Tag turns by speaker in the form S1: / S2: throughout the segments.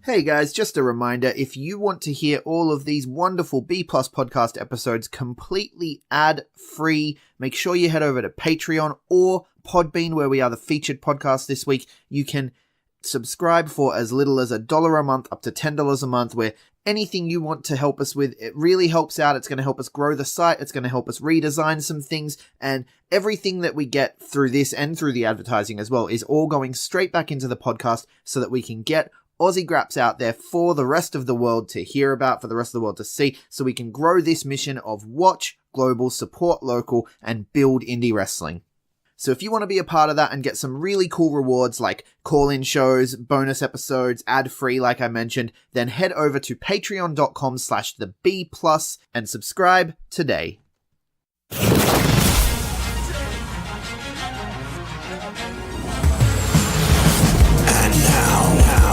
S1: Hey guys, just a reminder, if you want to hear all of these wonderful B Plus podcast episodes completely ad-free, make sure you head over to Patreon or Podbean, where we are the featured podcast this week. You can subscribe for as little as $1 a month up to $10 a month, where anything you want to help us with, it really helps out. It's going to help us grow the site. It's going to help us redesign some things, and everything that we get through this and through the advertising as well is all going straight back into the podcast so that we can get Aussie Graps out there for the rest of the world to hear about, for the rest of the world to see, so we can grow this mission of watch global, support local, and build indie wrestling. So if you want to be a part of that and get some really cool rewards like call-in shows, bonus episodes, ad-free like I mentioned, then head over to patreon.com/theb+ and subscribe today.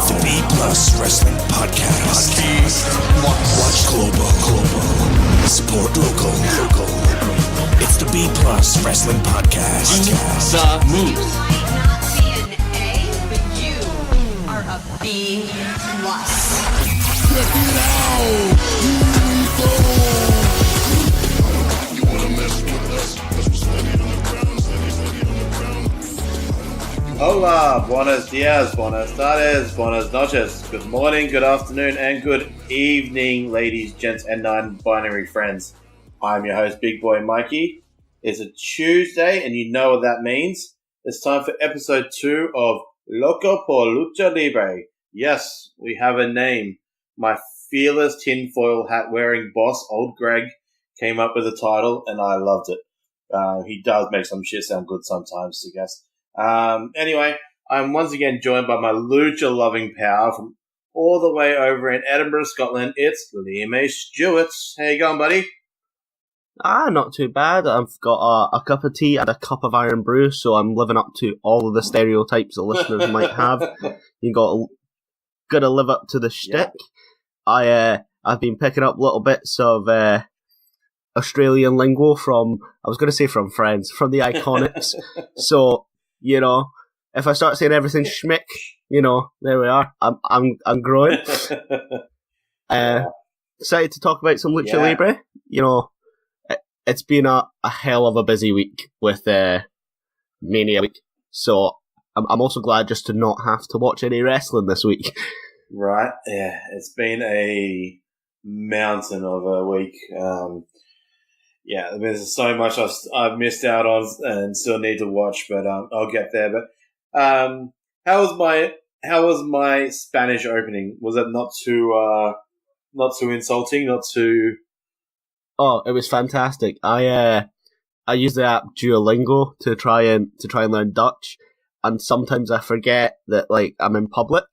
S2: The B Plus Wrestling Podcast. Watch global. Support local. It's the B Plus Wrestling Podcast.
S3: The move.
S4: Might not be an A, but you are a B plus.
S2: Check it out. Here we go. You wanna mess with us? Cause we're steady on the ground, steady on the ground.
S5: Hola, buenos dias, buenas tardes, buenas noches. Good morning, good afternoon, and good evening, ladies, gents, and non-binary friends. I'm your host, Big Boy Mikey. It's a Tuesday, and you know what that means. It's time for episode 2 of Loco Por Lucha Libre. Yes, we have a name. My fearless tinfoil hat-wearing boss, Old Greg, came up with a title, and I loved it. He does make some shit sound good sometimes, I guess. Anyway, I'm once again joined by my lucha-loving pal from all the way over in Edinburgh, Scotland. It's Liam A. Stewart. How you going, buddy?
S6: Not too bad. I've got a cup of tea and a cup of iron brew, so I'm living up to all of the stereotypes the listeners might have. You gotta live up to the shtick. Yeah. I've been picking up little bits of Australian lingo from friends, from the Iconics. So, you know, if I start saying everything schmick, you know, there we are. I'm growing. Excited to talk about some Lucha Libre. You know, it's been a hell of a busy week with Mania week, so I'm also glad just to not have to watch any wrestling this week.
S5: Right, yeah, it's been a mountain of a week. There's so much I've missed out on and still need to watch, but I'll get there. But how was my Spanish opening? Was it not too insulting? Not too?
S6: Oh, it was fantastic. I use the app Duolingo to try and learn Dutch, and sometimes I forget that like I'm in public,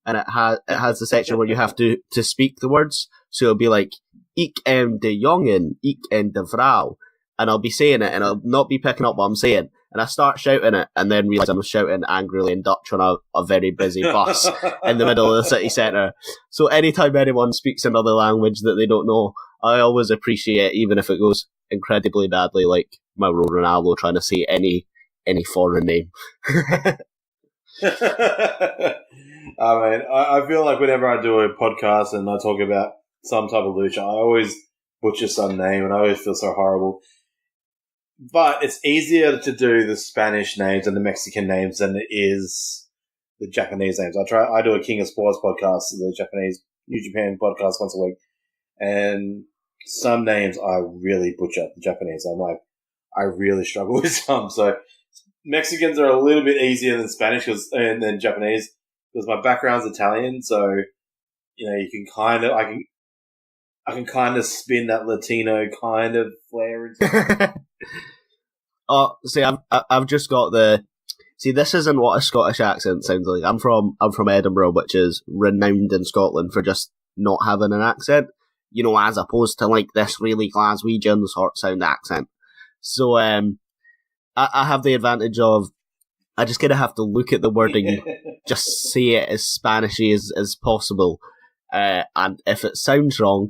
S6: and it has the section where you have to speak the words. So it'll be like "Ik am de jongen, ik am de vrouw," and I'll be saying it, and I'll not be picking up what I'm saying, and I start shouting it, and then realise I'm shouting angrily in Dutch on a very busy bus in the middle of the city centre. So anytime anyone speaks another language that they don't know, I always appreciate it, even if it goes incredibly badly, like Mauro Ronaldo trying to say any foreign name.
S5: I feel like whenever I do a podcast and I talk about some type of lucha, I always butcher some name, and I always feel so horrible. But it's easier to do the Spanish names and the Mexican names than it is the Japanese names. I do a King of Sports podcast, the Japanese New Japan podcast once a week, and some names I really butcher the Japanese. I'm like, I really struggle with some. So Mexicans are a little bit easier than Spanish and then Japanese because my background's Italian. So, you know, you can I can kind of spin that Latino kind of flair into it.
S6: Oh, see, I've just got this isn't what a Scottish accent sounds like. I'm from Edinburgh, which is renowned in Scotland for just not having an accent, you know, as opposed to like this really Glaswegian sort of sound accent. So I have the advantage of I just kind of have to look at the wording, just say it as Spanishy as possible, and if it sounds wrong,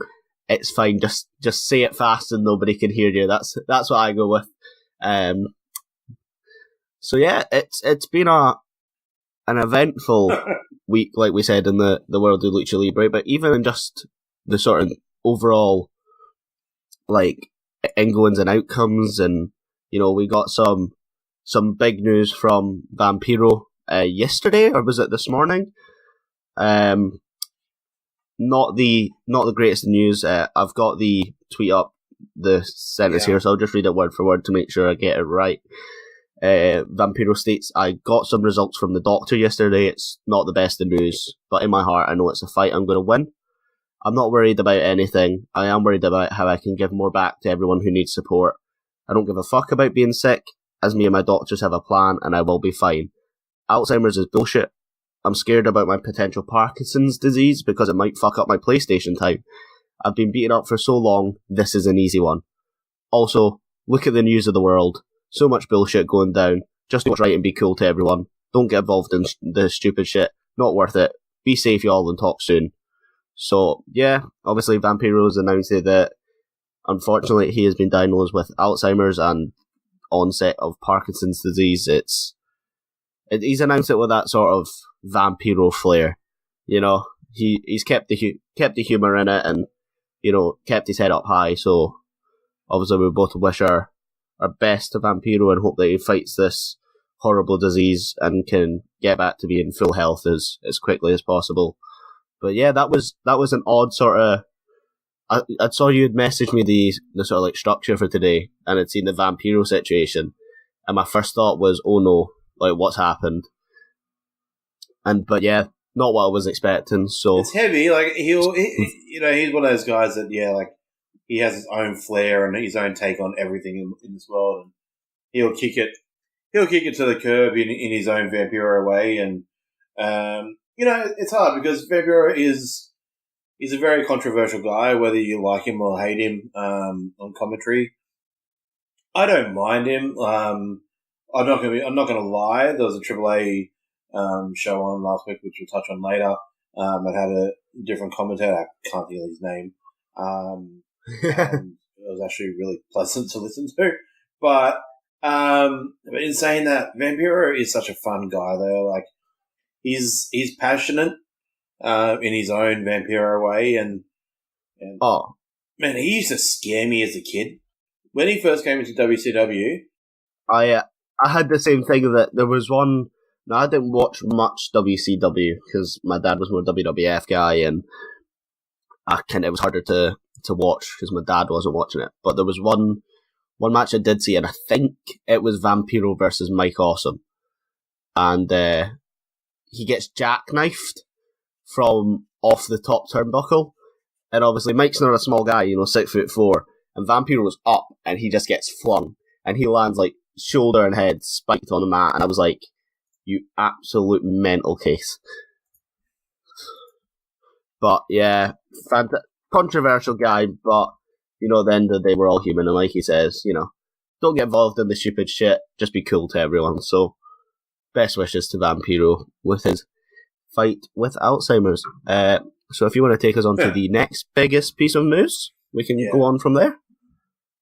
S6: it's fine. Just say it fast and nobody can hear you. That's what I go with. So yeah, it's been a an eventful week, like we said, in the world of Lucha Libre, but even in just the sort of overall, like, ingoings and outcomes, and, you know, we got some big news from Vampiro yesterday, or was it this morning? Not the greatest news. I've got the tweet up, the sentence here, so I'll just read it word for word to make sure I get it right. Vampiro states, I got some results from the doctor yesterday. It's not the best of news, but in my heart I know it's a fight I'm going to win. I'm not worried about anything. I am worried about how I can give more back to everyone who needs support. I don't give a fuck about being sick, as me and my doctors have a plan and I will be fine. Alzheimer's is bullshit. I'm scared about my potential Parkinson's disease because it might fuck up my PlayStation time. I've been beaten up for so long, this is an easy one. Also, look at the news of the world. So much bullshit going down. Just do what's right and be cool to everyone. Don't get involved in the stupid shit. Not worth it. Be safe, y'all, and talk soon. So, yeah, obviously Vampiro's announced that unfortunately he has been diagnosed with Alzheimer's and onset of Parkinson's disease. He's announced it with that sort of Vampiro flair. You know, he's kept the humour in it and, you know, kept his head up high. So, obviously we both wish our best to Vampiro and hope that he fights this horrible disease and can get back to being full health as quickly as possible. But yeah, that was an odd sort of. I saw you had messaged me the sort of like structure for today, and I'd seen the Vampiro situation, and my first thought was, oh no, like what's happened? But yeah, not what I was expecting. So
S5: it's heavy. Like he's one of those guys that like he has his own flair and his own take on everything in this world, and he'll kick it to the curb in his own Vampiro way, and it's hard because Vampiro is a very controversial guy, whether you like him or hate him on commentary. I don't mind him. I'm not gonna lie. There was a AAA show on last week, which we'll touch on later. It had a different commentator. I can't think of his name. And it was actually really pleasant to listen to. But in saying that, Vampiro is such a fun guy, though. Like he's passionate in his own Vampiro way, and man, he used to scare me as a kid when he first came into WCW.
S6: I had the same thing that there was one. Now, I didn't watch much WCW because my dad was more WWF guy, and it was harder to watch because my dad wasn't watching it. But there was one match I did see, and I think it was Vampiro versus Mike Awesome, and he gets jackknifed from off the top turnbuckle, and obviously Mike's not a small guy, 6'4", and Vampiro was up, and he just gets flung, and he lands like shoulder and head spiked on the mat, and I was like, you absolute mental case. But yeah, controversial guy, but at the end of the day, we're all human, and like he says, don't get involved in the stupid shit, just be cool to everyone. So, best wishes to Vampiro with his fight with Alzheimer's. So if you want to take us on to the next biggest piece of news, we can go on from there.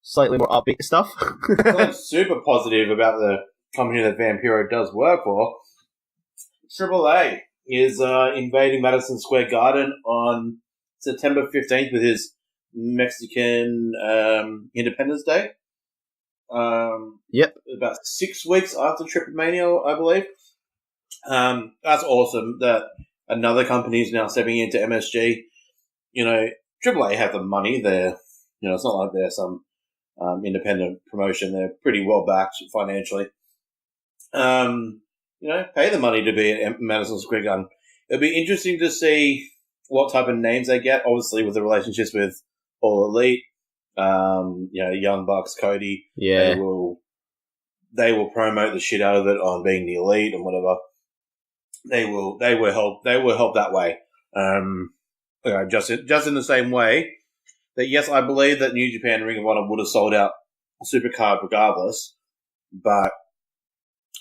S6: Slightly more upbeat stuff.
S5: I'm super positive about the company that Vampiro does work for. AAA is invading Madison Square Garden on September 15th with his Mexican Independence Day.
S6: Yep.
S5: About 6 weeks after Tripmania, I believe. That's awesome that another company is now stepping into MSG. AAA have the money. They're, it's not like they're some independent promotion. They're pretty well backed financially. Pay the money to be at Madison Square Garden. It'll be interesting to see what type of names they get, obviously with the relationships with All Elite, Young Bucks, Cody.
S6: Yeah.
S5: They will promote the shit out of it on being the Elite and whatever. They will help that way. Just in the same way that, yes, I believe that New Japan and Ring of Honor would have sold out Supercard regardless, but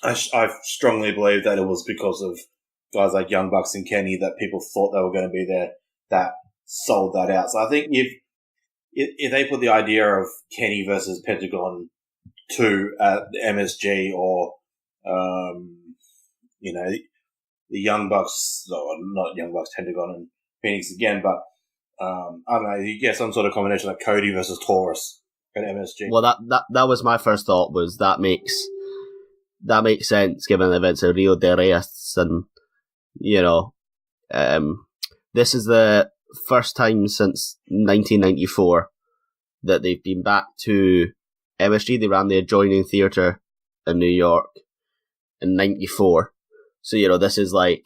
S5: I strongly believe that it was because of guys like Young Bucks and Kenny that people thought they were going to be there that sold that out. So I think if they put the idea of Kenny versus Pentagon 2 at the MSG, or Young Bucks, or not Young Bucks, Pentagon and Phoenix again, but I don't know, you get some sort of combination like Cody versus Taurus at MSG.
S6: Well, that was my first thought. Was that makes sense given the events of Rio de Reyes, and this is the first time since 1994 that they've been back to MSG. They ran the adjoining theatre in New York in '94, so this is like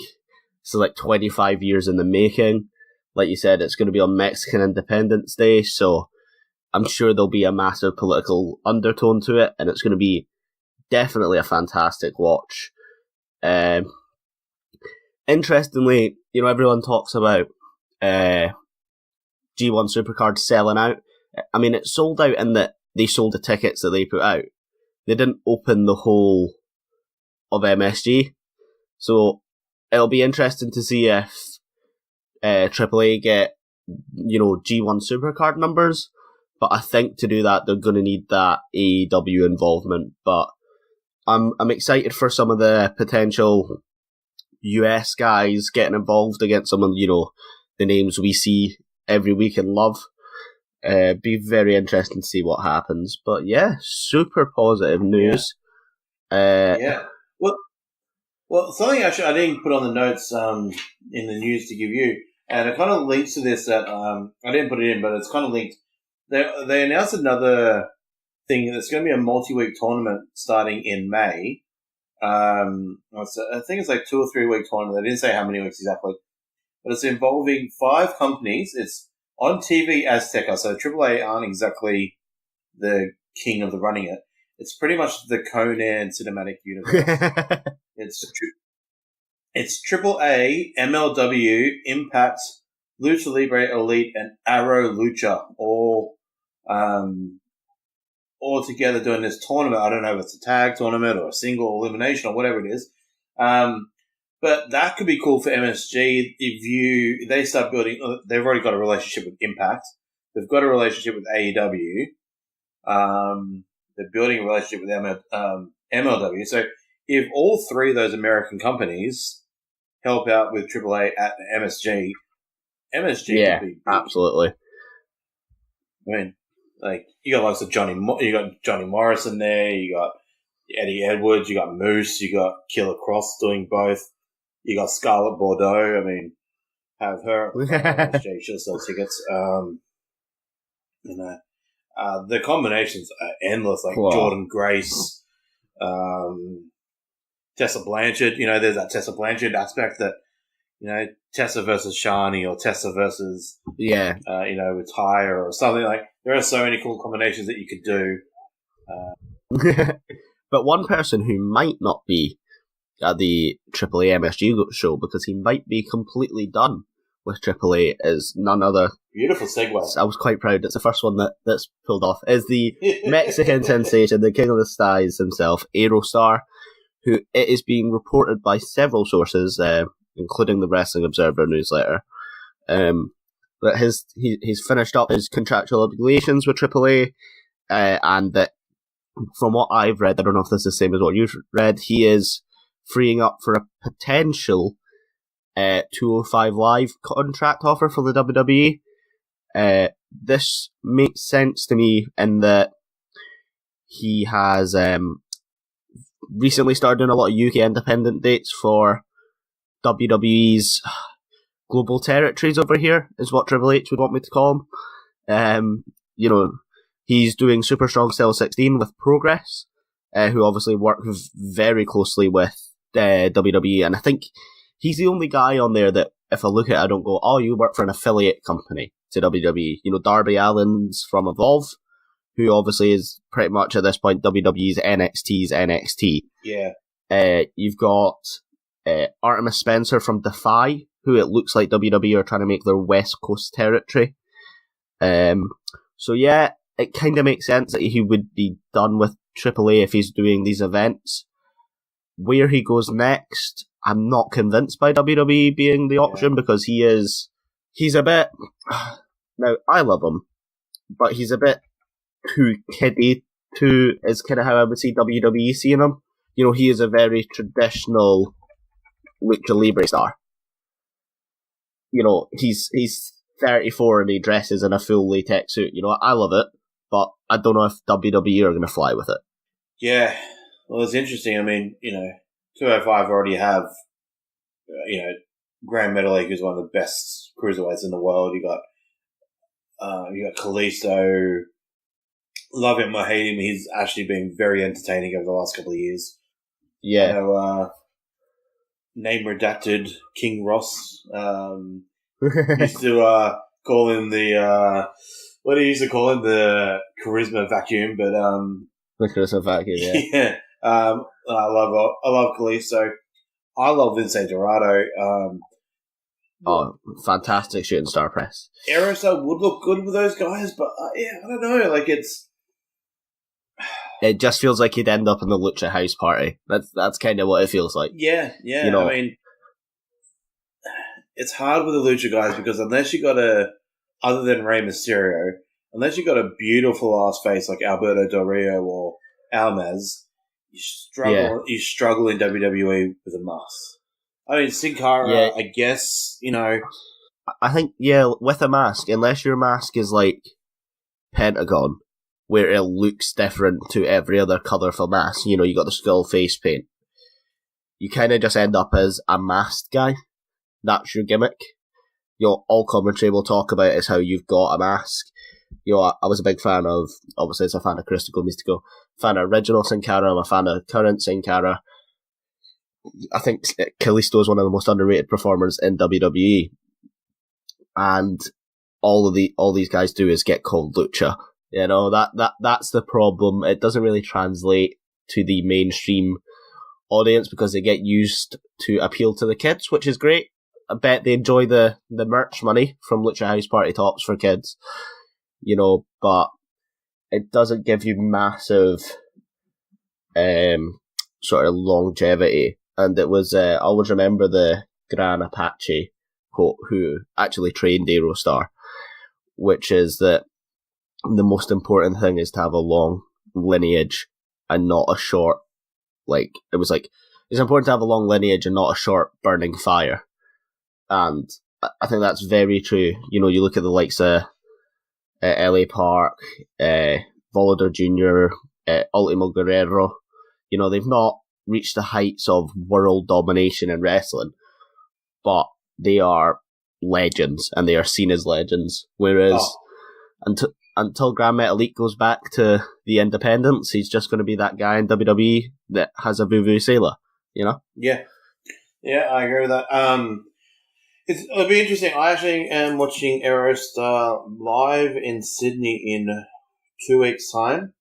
S6: 25 years in the making. Like you said, it's going to be on Mexican Independence Day, so I'm sure there'll be a massive political undertone to it, and it's going to be definitely a fantastic watch. Interestingly, everyone talks about G1 Supercard selling out. I mean, it sold out in that they sold the tickets that they put out. They didn't open the whole of MSG. So it'll be interesting to see if AAA get, G1 Supercard numbers. But I think to do that, they're going to need that AEW involvement. But I'm excited for some of the potential US guys getting involved against some of, the names we see every week and love. Be very interesting to see what happens. But yeah, super positive news.
S5: Yeah. Well, something actually I didn't put on the notes in the news to give you, and it kind of links to this that I didn't put it in, but it's kind of linked. They announced another thing that's going to be a multi-week tournament starting in May. I think it's like 2 or 3 week tournament. They didn't say how many weeks exactly, but it's involving 5 companies. It's on TV Azteca, so AAA aren't exactly the king of the running it. It's pretty much the Conan cinematic universe. It's AAA, MLW, Impact, Lucha Libre Elite, and Arrow Lucha all together doing this tournament. I don't know if it's a tag tournament or a single elimination or whatever it is. But that could be cool for MSG if they start building. They've already got a relationship with Impact. They've got a relationship with AEW. They're building a relationship with MLW. So if all 3 of those American companies help out with AAA at the MSG
S6: yeah,
S5: could be big.
S6: Absolutely.
S5: I mean, like you got lots of Johnny Morrison there. You got Eddie Edwards. You got Moose. You got Killer Cross doing both. You got Scarlett Bordeaux. I mean, have her. She'll sell tickets. The combinations are endless. Like Jordan Grace, Tessa Blanchard. There's that Tessa Blanchard aspect that Tessa versus Shani or Tessa versus with Tyre or something like. There are so many cool combinations that you could do.
S6: But one person who might not be at the AAA MSG show because he might be completely done with AAA is none other.
S5: Beautiful segue.
S6: I was quite proud. It's the first one that's pulled off. Is the Mexican sensation, the King of the Skies himself, Aerostar, who it is being reported by several sources, including the Wrestling Observer newsletter, that he's finished up his contractual obligations with AAA, and that from what I've read, I don't know if this is the same as what you've read, he is freeing up for a potential 205 Live contract offer for the WWE. This makes sense to me in that he has recently started doing a lot of UK independent dates for WWE's global territories over here, is what Triple H would want me to call them. He's doing Super Strong Style 16 with Progress, who obviously work very closely with WWE, and I think he's the only guy on there that if I look at it, I don't go, oh, you work for an affiliate company to WWE. Darby Allin's from Evolve, who obviously is pretty much at this point WWE's NXT's NXT.
S5: Yeah.
S6: You've got Artemis Spencer from Defy, who it looks like WWE are trying to make their West Coast territory. So yeah, it kind of makes sense that he would be done with AAA if he's doing these events. Where he goes next, I'm not convinced by WWE being the option because he's a bit. Now, I love him, but he's a bit too kiddie is kind of how I would see WWE seeing him. He is a very traditional Lucha Libre star. You know, he's 34 and he dresses in a full latex suit. You know, I love it, but I don't know if WWE are going to fly with it.
S5: Yeah, well, it's interesting. I mean, 205 already have, Grand Metalik, who's one of the best cruiserweights in the world. You got Kalisto. Love him or hate him, he's actually been very entertaining over the last couple of years.
S6: Yeah.
S5: I know, name redacted King Ross. Used to call him the what do you used to call him, the charisma vacuum, but
S6: the charisma vacuum, yeah.
S5: yeah. I love Kalisto. I love Vince Dorado.
S6: Fantastic shooting star press.
S5: Aerosol would look good with those guys, but I don't know. Like
S6: it just feels like he'd end up in the Lucha House Party. That's kind of what it feels like.
S5: Yeah. I mean, it's hard with the Lucha guys because unless you got other than Rey Mysterio, unless you got a beautiful ass face like Alberto Del Rio or Almas, you struggle in WWE with a mask. I mean, Sin Cara, I guess,
S6: I think, with a mask, unless your mask is like Pentagon, where it looks different to every other colourful mask, you got the skull face paint, you kind of just end up as a masked guy. That's your gimmick. All commentary will talk about is how you've got a mask. I was a big fan of, obviously it's a fan of Crystico Mystico, fan of original Sin Cara, I'm a fan of current Sin Cara. I think Kalisto is one of the most underrated performers in WWE, and all these guys do is get called Lucha. That's the problem. It doesn't really translate to the mainstream audience because they get used to appeal to the kids, which is great. I bet they enjoy the merch money from Lucha House Party tops for kids, but it doesn't give you massive sort of longevity. And it was, I always remember the Gran Apache quote, who actually trained Aerostar, which is that the most important thing is to have a long lineage and not a short, it's important to have a long lineage and not a short burning fire. And I think that's very true. You look at the likes of LA Park, Volador Jr., Ultimo Guerrero, they've not reached the heights of world domination in wrestling, but they are legends and they are seen as legends. Whereas until Grand Metalik goes back to the independents, he's just going to be that guy in WWE that has a vuvuzela,
S5: Yeah, I agree with that. It'll be interesting. I actually am watching Aerostar live in Sydney in 2 weeks' time.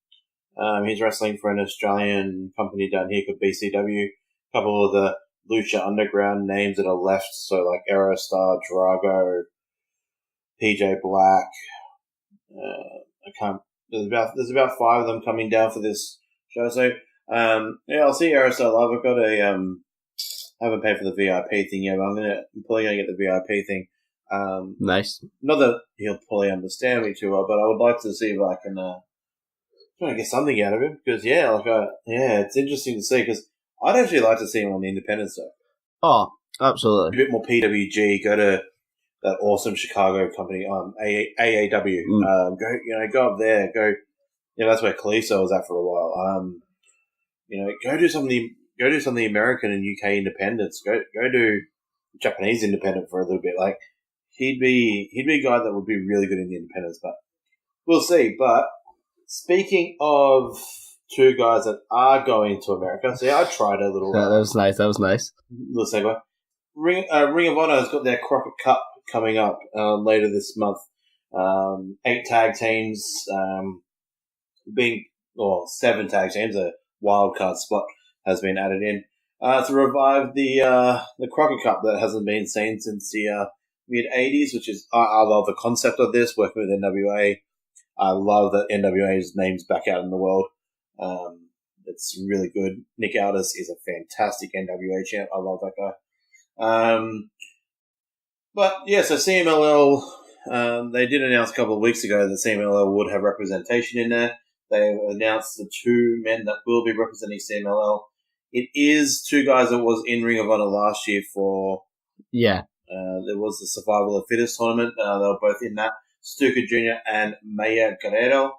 S5: He's wrestling for an Australian company down here called BCW. A couple of the Lucha Underground names that are left, so like Aerostar, Drago, PJ Black. There's about 5 of them coming down for this show. So I'll see Aerostar live. I've got I haven't paid for the VIP thing yet, but I'm probably gonna get the VIP thing.
S6: Nice.
S5: Not that he'll probably understand me too well, but I would like to see if I can try to get something out of him because it's interesting to see because I'd actually like to see him on the independent stuff.
S6: Oh, absolutely.
S5: A bit more PWG. Go to that awesome Chicago company, AAW. Go up there. Go. That's where Kalisto was at for a while. Go do something American and UK independents. Go do Japanese independent for a little bit. Like he'd be a guy that would be really good in the independents, but we'll see. But speaking of 2 guys that are going to America, see, I tried a little.
S6: That was nice.
S5: Little segue. Ring of Honor has got their Crockett Cup coming up later this month. 8 tag teams, 7 tag teams. A wild card spot has been added in to revive the Crockett Cup that hasn't been seen since the mid-'80s, which is I love the concept of this, working with NWA. I love that NWA's name's back out in the world. It's really good. Nick Aldis is a fantastic NWA champ. I love that guy. So CMLL, they did announce a couple of weeks ago that CMLL would have representation in there. They announced the 2 men that will be representing CMLL It is two guys that was in Ring of Honor last year for.
S6: Yeah.
S5: There was the Survival of the Fittest tournament. They were both in that. Stuka Jr. and Maya Guerrero.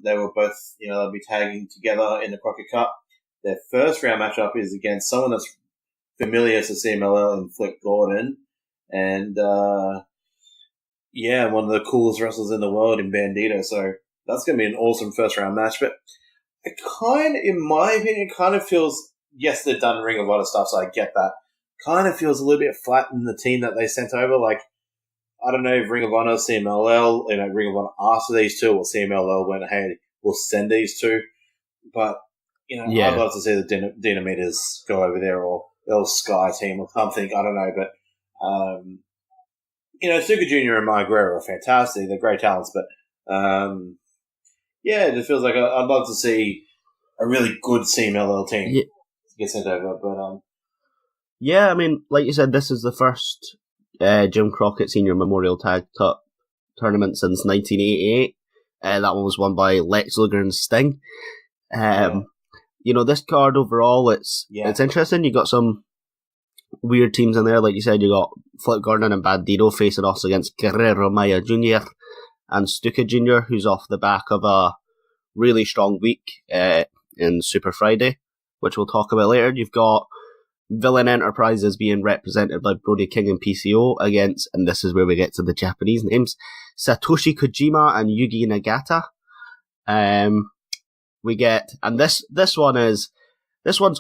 S5: They were both, they'll be tagging together in the Crockett Cup. Their first round matchup is against someone that's familiar to CMLL in Flip Gordon. And, one of the coolest wrestlers in the world in Bandito. So that's going to be an awesome first round match. But it in my opinion, kind of feels, yes, they've done Ring of Honor stuff, so I get that. Kind of feels a little bit flat in the team that they sent over. Like, I don't know if Ring of Honor, CMLL, Ring of Honor after these two, or CMLL went, hey, we'll send these two. But, I'd love to see the Dynamiters go over there, or El Sky team or something. I don't know. But, Stuka Jr. and Maya Guerrero are fantastic. They're great talents. But, it just feels like I'd love to see a really good CMLL team get sent over. But,
S6: yeah, I mean, like you said, this is the first Jim Crockett Senior Memorial Tag Tournament since 1988. That one was won by Lex Luger and Sting. This card overall, it's interesting. You got some weird teams in there. Like you said, you got Flip Gordon and Bandito facing off against Guerrero Maya Jr. and Stuka Jr., who's off the back of a really strong week in Super Friday, which we'll talk about later. You've got Villain Enterprises being represented by Brody King and PCO against, and this is where we get to the Japanese names, Satoshi Kojima and Yugi Nagata. We get, and this one's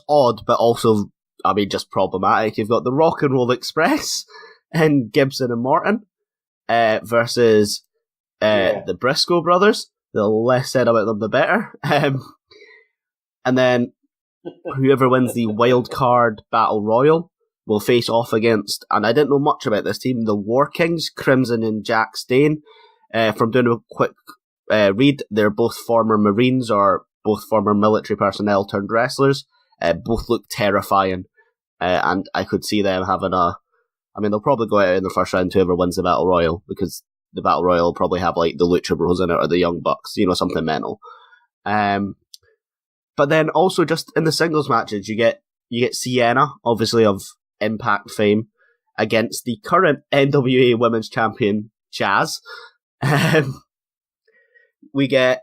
S6: odd, but also, just problematic. You've got the Rock and Roll Express and Gibson and Morton versus the Briscoe brothers. The less said about them, the better. And then whoever wins the wild card battle royal will face off against, and I didn't know much about this team, the War Kings, Crimson and Jack Stain. From doing a quick read, they're both former Marines or both former military personnel turned wrestlers. Both look terrifying, and I could see them having they'll probably go out in the first round to whoever wins the battle royal, because the battle royal will probably have like the Lucha Bros in it or the Young Bucks, something mental. But then also just in the singles matches, you get Sienna, obviously of Impact fame, against the current NWA Women's Champion, Jazz. We get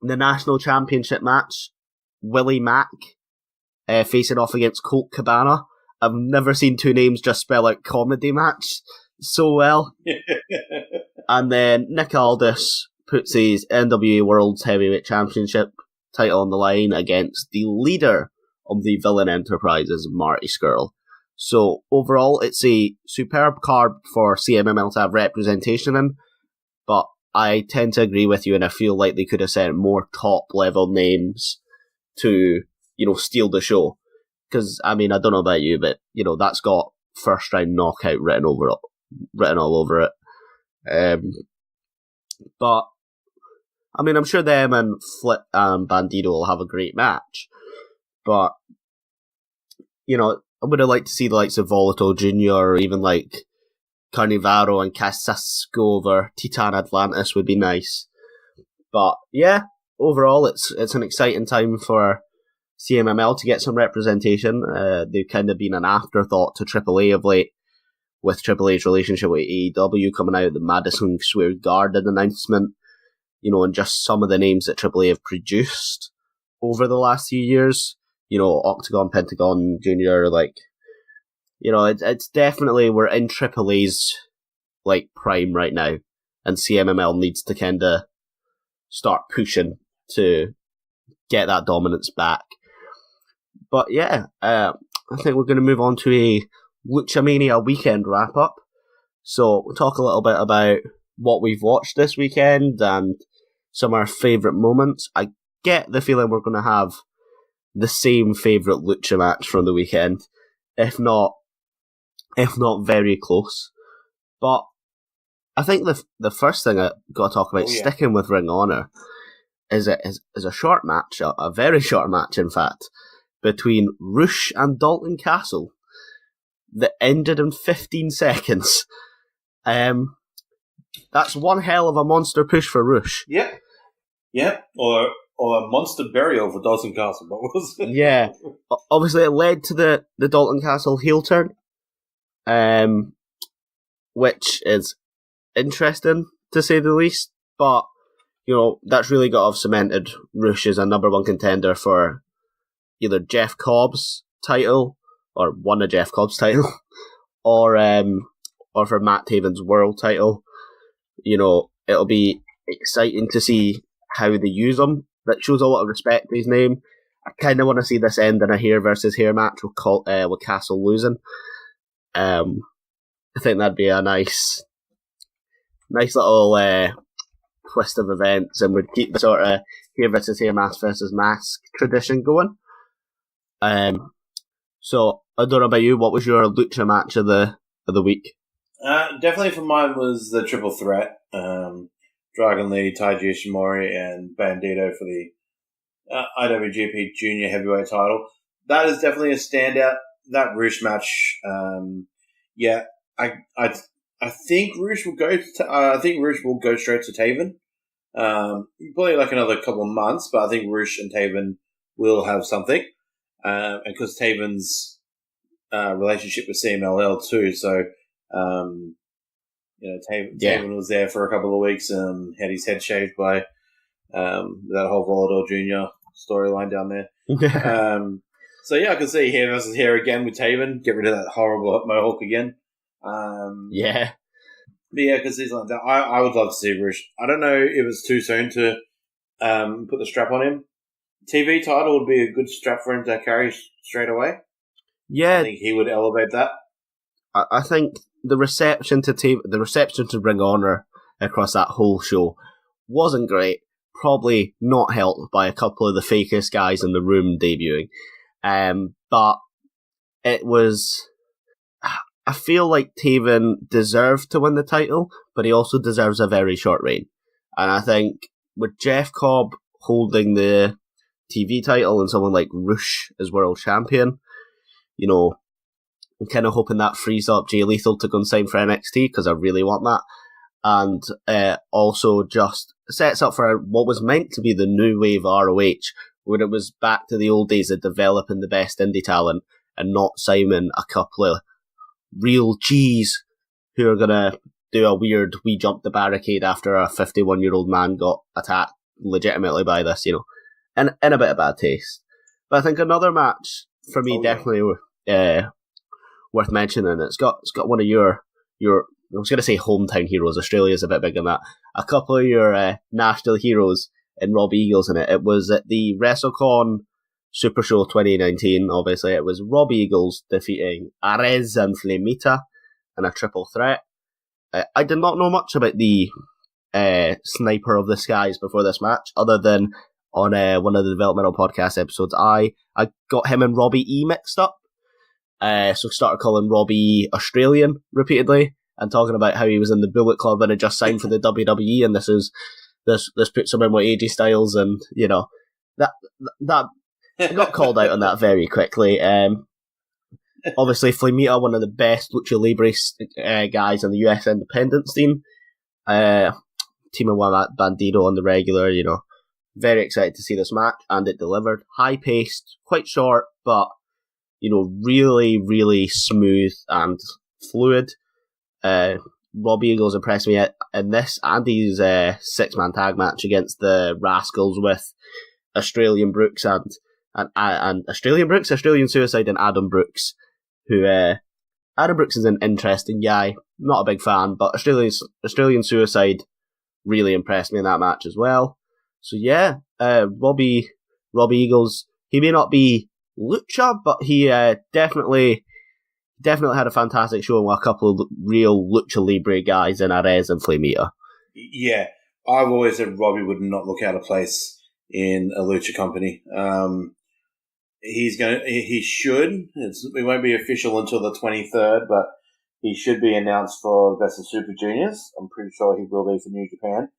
S6: the National Championship match, Willie Mack facing off against Colt Cabana. I've never seen two names just spell out comedy match so well. And then Nick Aldis puts his NWA World Heavyweight Championship title on the line against the leader of the Villain Enterprises, Marty Scurll. So overall, it's a superb card for CMML to have representation in, but I tend to agree with you, and I feel like they could have sent more top-level names to, steal the show. Because, I don't know about you, but, that's got first-round knockout written all over it. But I'm sure them and Flip and Bandito will have a great match. But, I would have liked to see the likes of Volatile Jr. or even like Carnivaro and Casasco over Titan Atlantis would be nice. But, yeah, overall, it's an exciting time for CMML to get some representation. They've kind of been an afterthought to AAA of late, with Triple H's relationship with AEW coming out, the Madison Square Garden announcement, and just some of the names that AAA have produced over the last few years. Octagon, Pentagon Jr., it's definitely, we're in AAA's, prime right now, and CMML needs to kind of start pushing to get that dominance back. But yeah, I think we're going to move on to a Luchamania weekend wrap-up. So we'll talk a little bit about what we've watched this weekend and some of our favourite moments. I get the feeling we're going to have the same favourite Lucha match from the weekend, if not very close. But I think the first thing I got to talk about, sticking with Ring Honor, is a short match, a very short match, in fact, between Rush and Dalton Castle that ended in 15 seconds. That's one hell of a monster push for Rush.
S5: Yep. Or or a monster burial for Dalton Castle. What was it?
S6: Yeah. Obviously, it led to the Dalton Castle heel turn, which is interesting, to say the least. But, that's really got to have cemented Rush as a number one contender for either Jeff Cobb's title, or one of Jeff Cobb's title, or for Matt Taven's world title. It'll be exciting to see how they use him. That shows a lot of respect for his name. I kind of want to see this end in a hair versus hair match with Castle losing. I think that'd be a nice little twist of events, and would keep the sort of hair versus hair, mask versus mask tradition going. So I don't know about you. What was your lucha match of the week?
S5: Definitely for mine was the triple threat. Dragon Lee, Taiji Ishimori, and Bandito for the IWGP Junior Heavyweight title. That is definitely a standout. That Roosh match, I think Roosh will go. I think Roosh will go straight to Taven. Probably like another couple of months, but I think Roosh and Taven will have something. And because Taven's relationship with CMLL too, so. Taven was there for a couple of weeks and had his head shaved by that whole Volador Jr. storyline down there. I can see hair versus hair again with Taven. Get rid of that horrible mohawk again. Because he's like that. I would love to see Rush. I don't know if it's too soon to put the strap on him. TV title would be a good strap for him to carry straight away.
S6: Yeah,
S5: I think he would elevate that.
S6: I think the reception to Ring of Honor across that whole show wasn't great. Probably not helped by a couple of the fakest guys in the room debuting. But it was. I feel like Taven deserved to win the title, but he also deserves a very short reign. And I think with Jeff Cobb holding the TV title and someone like Rush as world champion, I'm kind of hoping that frees up Jay Lethal to go and sign for NXT, because I really want that. And also just sets up for what was meant to be the new wave ROH, where it was back to the old days of developing the best indie talent and not signing a couple of real G's who are going to do a weird we jumped the barricade after a 51-year-old man got attacked legitimately by this, and a bit of bad taste. But I think another match for me definitely worth mentioning. It's got one of your I was going to say hometown heroes. Australia's a bit bigger than that. A couple of your national heroes in Robbie Eagles in it. It was at the WrestleCon Super Show 2019. Obviously, it was Robbie Eagles defeating Arez and Flamita in a triple threat. I did not know much about the Sniper of the Skies before this match, other than on one of the developmental podcast episodes, I got him and Robbie E mixed up. So started calling Robbie Australian repeatedly and talking about how he was in the Bullet Club and had just signed for the WWE, and this puts him in with AJ Styles, and that I got called out on that very quickly. Obviously, Flamita, one of the best Lucha Libre guys on the US independent scene, teaming with Bandito on the regular. Very excited to see this match, and it delivered. High paced, quite short, but really, really smooth and fluid. Robbie Eagles impressed me in this and his 6-man tag match against the Rascals with Australian Brooks and Australian Suicide, and Adam Brooks, who Adam Brooks is an interesting guy. Not a big fan, but Australian Suicide really impressed me in that match as well. So yeah, Robbie Eagles, he may not be lucha, but he definitely had a fantastic showing with a couple of real Lucha Libre guys in Arez and Flamita.
S5: Yeah, I've always said Robbie would not look out of place in a lucha company. He should. It won't be official until the 23rd, but he should be announced for the Best of Super Juniors. I'm pretty sure he will be for New Japan,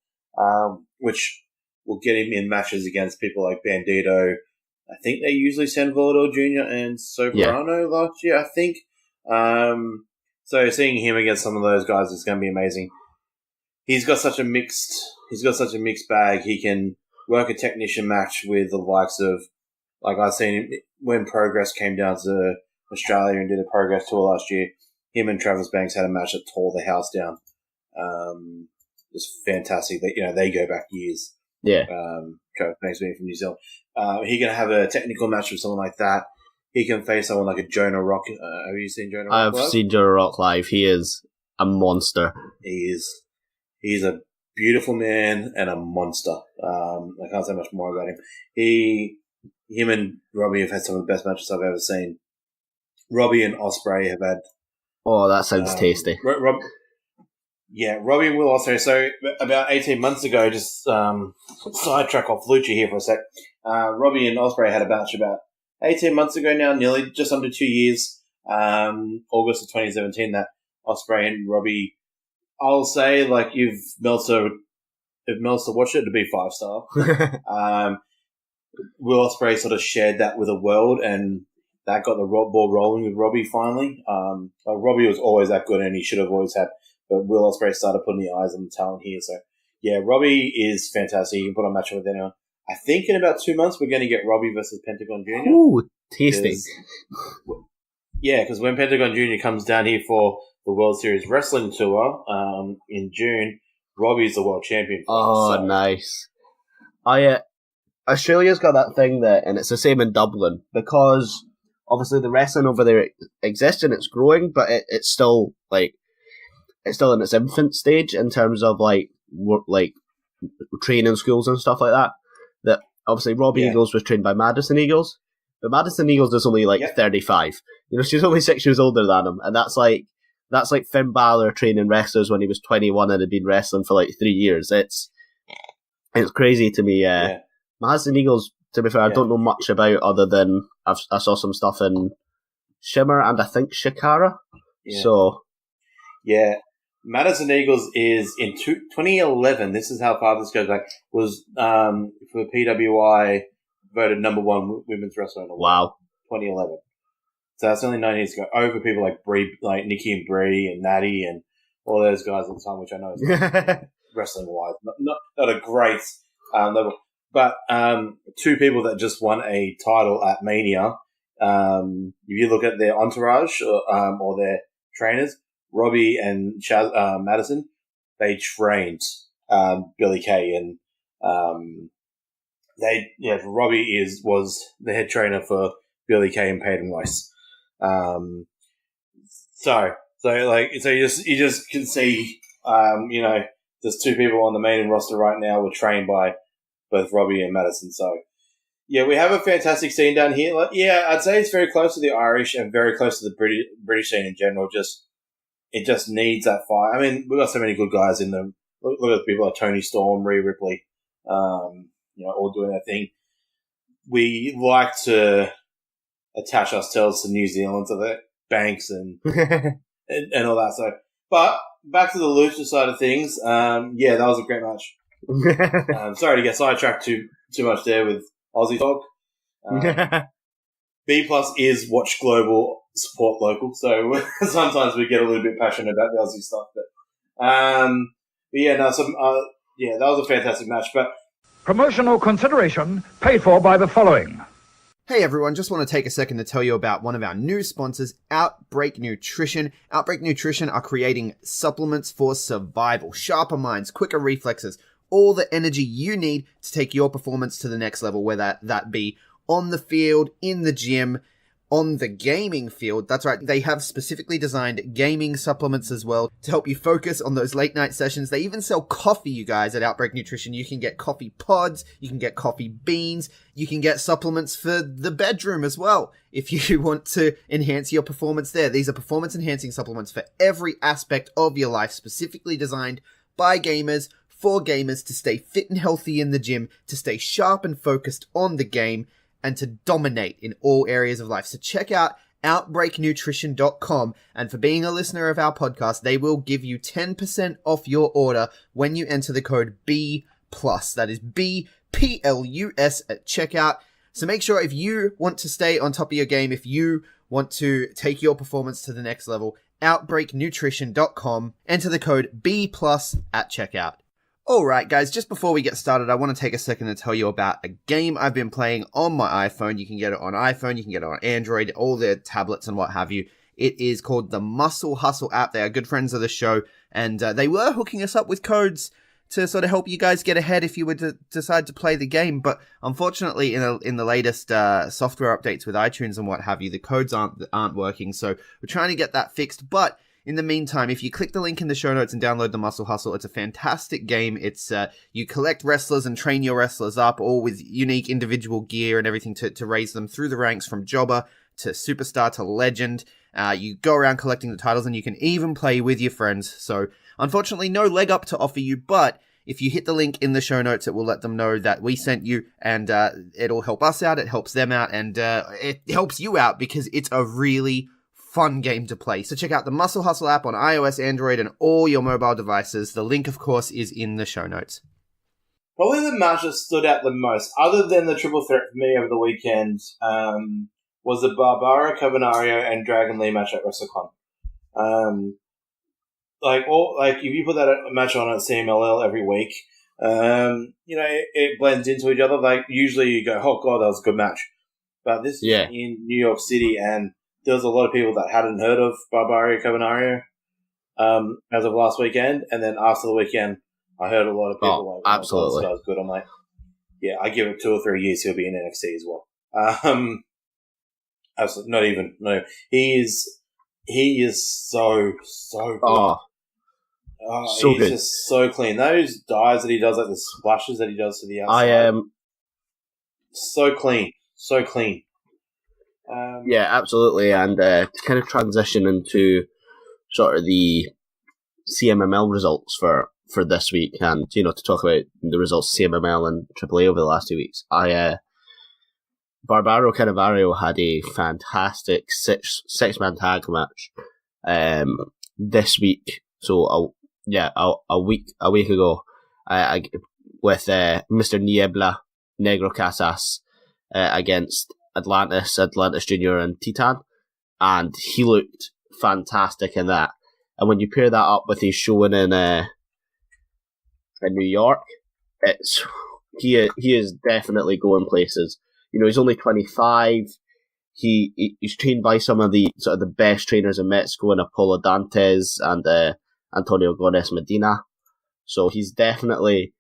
S5: which will get him in matches against people like Bandito. I think they usually send Volador Jr. and Soberano last year, I think. So seeing him against some of those guys is going to be amazing. He's got such a mixed bag. He can work a technician match with the likes of, like I've seen him when Progress came down to Australia and did a Progress tour last year. Him and Travis Banks had a match that tore the house down. Just fantastic. They go back years.
S6: Yeah.
S5: Travis Banks being from New Zealand. He can have a technical match with someone like that. He can face someone like a Jonah Rock. Have you seen Jonah Rock live?
S6: I've seen Jonah Rock live. He is a monster.
S5: He's a beautiful man and a monster. I can't say much more about him. Him and Robbie have had some of the best matches I've ever seen. Robbie and Ospreay have had.
S6: Oh, that sounds tasty.
S5: Robbie and Will Ospreay. So about 18 months ago, just sidetrack off Lucha here for a sec. Robbie and Ospreay had a match about 18 months ago now, nearly just under 2 years. August of 2017, that Ospreay and Robbie. I'll say, like, if Meltzer watched it, it'd be 5-star. Will Ospreay sort of shared that with the world, and that got the ball rolling with Robbie finally. Robbie was always that good, and he should have always had. But Will Ospreay started putting the eyes on the talent here. So, yeah, Robbie is fantastic. You can put on a match with anyone. I think in about 2 months, we're going to get Robbie versus Pentagon Jr.
S6: Ooh, tasty.
S5: Because when Pentagon Jr. comes down here for the World Series Wrestling Tour in June, Robbie's the world champion.
S6: Nice. Australia's got that thing and it's the same in Dublin, because obviously the wrestling over there exists and it's growing, but it's still in its infant stage in terms of like training schools and stuff like that. That obviously Robbie Eagles was trained by Madison Eagles, but Madison Eagles is only 35. She's only 6 years older than him, and that's like Finn Balor training wrestlers when he was 21 and had been wrestling for 3 years. It's crazy to me. Madison Eagles, to be fair, I don't know much about other than I saw some stuff in Shimmer and I think Shikara.
S5: Yeah.
S6: So,
S5: yeah, Madison Eagles is in 2011. This is how far this goes back. Was for PWI voted #1 women's wrestler in the world.
S6: Wow,
S5: 2011. So that's only 9 years ago. Over people like Brie, like Nikki and Brie and Natty and all those guys at the time, which I know is wrestling wise, not a great level. But 2 people that just won a title at Mania. If you look at their entourage or their trainers, Robbie and Madison, they trained Billy Kay, and Robbie was the head trainer for Billy Kay and Peyton Royce. So you just can see, there's 2 people on the main roster right now were trained by both Robbie and Madison. So, yeah, we have a fantastic scene down here. I'd say it's very close to the Irish and very close to the British scene in general. It just needs that fire. I mean, we've got so many good guys in them. Look at people like Tony Storm, Rhea Ripley, all doing their thing. We like to attach ourselves to New Zealand, so that Banks and and all that. So, but back to the Lucha side of things. That was a great match. Sorry to get sidetracked too much there with Aussie talk. B+ is watch global, support local. So sometimes we get a little bit passionate about the Aussie stuff. That was a fantastic match. But
S3: promotional consideration paid for by the following.
S1: Hey everyone, just want to take a second to tell you about one of our new sponsors, OUTBREAK NUTRITION. OUTBREAK NUTRITION are creating supplements for survival, sharper minds, quicker reflexes, all the energy you need to take your performance to the next level, whether that be on the field, in the gym, on the gaming field. That's right, they have specifically designed gaming supplements as well to help you focus on those late night sessions. They even sell coffee, you guys, at OUTBREAK NUTRITION. You can get coffee pods, you can get coffee beans, you can get supplements for the bedroom as well if you want to enhance your performance there. These are performance enhancing supplements for every aspect of your life, specifically designed by gamers, for gamers, to stay fit and healthy in the gym, to stay sharp and focused on the game, and to dominate in all areas of life. So check out OUTBREAKNutrition.com, and for being a listener of our podcast, they will give you 10% off your order when you enter the code B+. That is BPLUS at checkout. So make sure, if you want to stay on top of your game, if you want to take your performance to the next level, OUTBREAKNutrition.com, enter the code B+ at checkout. Alright guys, just before we get started, I want to take a second to tell you about a game I've been playing on my iPhone. You can get it on iPhone, you can get it on Android, all the tablets and what have you. It is called the Muscle Hustle app. They are good friends of the show, and they were hooking us up with codes to sort of help you guys get ahead if you were to decide to play the game. But unfortunately, in the latest software updates with iTunes and what have you, the codes aren't working. So we're trying to get that fixed. But in the meantime, if you click the link in the show notes and download the Muscle Hustle, it's a fantastic game. It's you collect wrestlers and train your wrestlers up, all with unique individual gear and everything to raise them through the ranks from jobber to superstar to legend. You go around collecting the titles, and you can even play with your friends. So unfortunately, no leg up to offer you, but if you hit the link in the show notes, it will let them know that we sent you, and it'll help us out, it helps them out, and it helps you out because it's a really fun game to play. So check out the Muscle Hustle app on iOS, Android, and all your mobile devices. The link, of course, is in the show notes.
S5: Probably the match that stood out the most, other than the triple threat for me over the weekend, was the Barbaro, Cavernario, and Dragon Lee match at WrestleCon. If you put that match on at CMLL every week, it blends into each other. Like, usually you go, oh god, that was a good match. But this is in New York City, and there was a lot of people that hadn't heard of Barbaro Cavernario as of last weekend, and then after the weekend, I heard a lot of people
S6: absolutely,
S5: that was good. I'm like, yeah, I give it 2 or 3 years, he'll be in NXT as well. Absolutely, not even. He is so good.
S6: So
S5: he's
S6: good.
S5: just so clean. Those dives that he does, like the splashes that he does to the outside,
S6: I am
S5: so clean.
S6: Yeah, absolutely, and to kind of transition into sort of the CMML results for this week, and to talk about the results of CMML and AAA over the last 2 weeks. Barbaro Cannavario had a fantastic six-man tag match this week. So a week ago, with Mr. Niebla Negro Casas against Atlantis Jr. and Titan, and he looked fantastic in that. And when you pair that up with his showing in New York, he is definitely going places. He's only 25. He's trained by some of the sort of the best trainers in Mexico, in Apolo Dantes and Antonio Gomez Medina. So he's definitely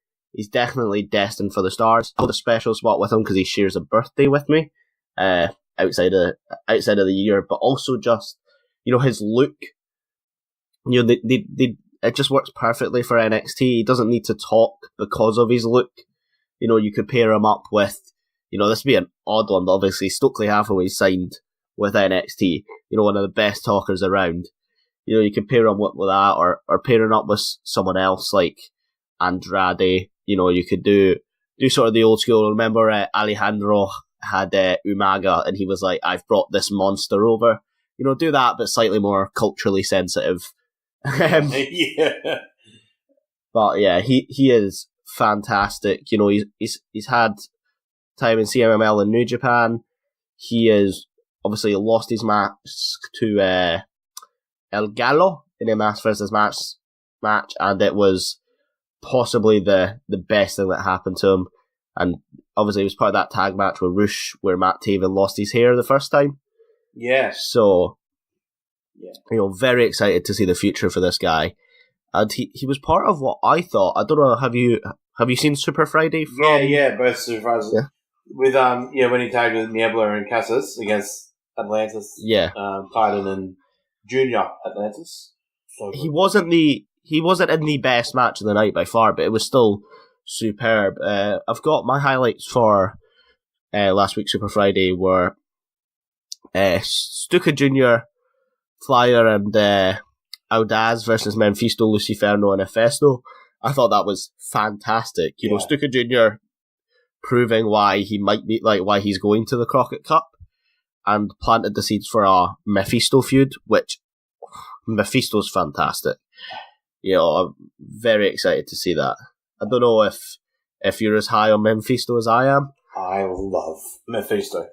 S6: destined for the stars. I hold a special spot with him because he shares a birthday with me outside of the year, but also just his look. It just works perfectly for NXT. He doesn't need to talk because of his look. You could pair him up with. This would be an odd one, but obviously Stokely Hathaway signed with NXT. One of the best talkers around. You could pair him with that, or pair him up with someone else like Andrade. You could do sort of the old school. Remember Alejandro had Umaga, and he was like, I've brought this monster over. Do that, but slightly more culturally sensitive.
S5: Yeah.
S6: But yeah, he is fantastic. He's had time in CMML in New Japan. He has obviously lost his match to El Gallo in a match versus match, and it was possibly the best thing that happened to him. And obviously, it was part of that tag match with Rush, where Matt Taven lost his hair the first time.
S5: Yeah.
S6: So, very excited to see the future for this guy. And he was part of what I thought. I don't know. Have you seen Super Friday?
S5: Yeah, both Super Fridays. Yeah. With when he tagged with Niebla and Casas against Atlantis.
S6: Yeah.
S5: Titan and Junior Atlantis. So
S6: he wasn't in the best match of the night by far, but it was still superb. I've got my highlights for last week's Super Friday were Stuka Jr., Flyer, and Audaz versus Mephisto, Luciferno, and Hefesto. I thought that was fantastic. Stuka Jr. proving why he might be why he's going to the Crockett Cup, and planted the seeds for a Mephisto feud, which Mephisto's fantastic. I'm very excited to see that. I don't know if you're as high on Mephisto as I am.
S5: I love Mephisto.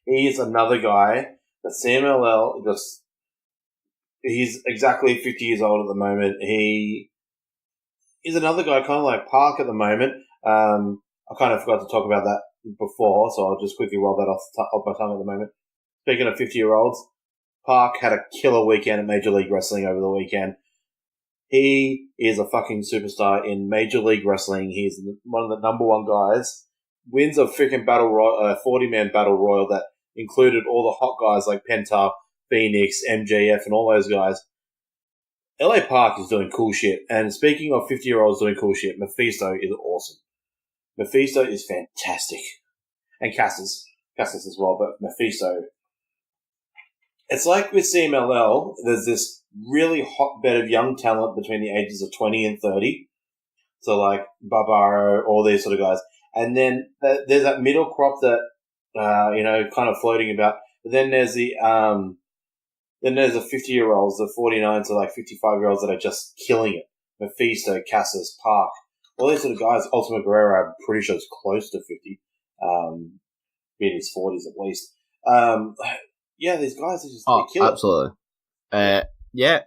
S5: He's another guy that CMLL he's exactly 50 years old at the moment. is another guy, kind of like Park at the moment. I kind of forgot to talk about that before, so I'll just quickly roll that off my tongue at the moment. Speaking of 50-year-olds, Park had a killer weekend at Major League Wrestling over the weekend. He is a fucking superstar in Major League Wrestling. He's one of the number one guys. Wins a freaking 40-man battle royal that included all the hot guys like Penta, Phoenix, MJF, and all those guys. LA Park is doing cool shit. And speaking of 50-year-olds doing cool shit, Mephisto is awesome. Mephisto is fantastic. And Cassis as well, but Mephisto. It's like with CMLL, there's this really hotbed of young talent between the ages of 20 and 30. So like Barbaro, all these sort of guys. And then there's that middle crop that, kind of floating about. But then there's the 50-year-olds, the 49 to like 55-year-olds that are just killing it. Mephisto, Cassis, Park, all these sort of guys. Ultimate Guerrero, I'm pretty sure is close to 50. Be in his 40s at least. These guys are just they kill it.
S6: Absolutely.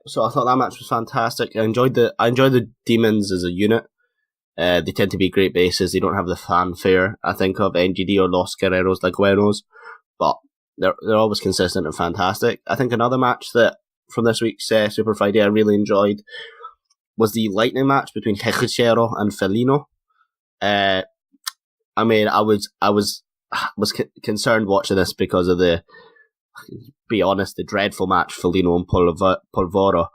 S6: So I thought that match was fantastic. I enjoyed the Demons as a unit. They tend to be great bases. They don't have the fanfare, I think, of NGD or Los Guerreros like Buenos, but they're always consistent and fantastic. I think another match that from this week's Super Friday I really enjoyed was the Lightning match between Hechicero and Felino. I was concerned watching this because of the dreadful match Felino and Polvoro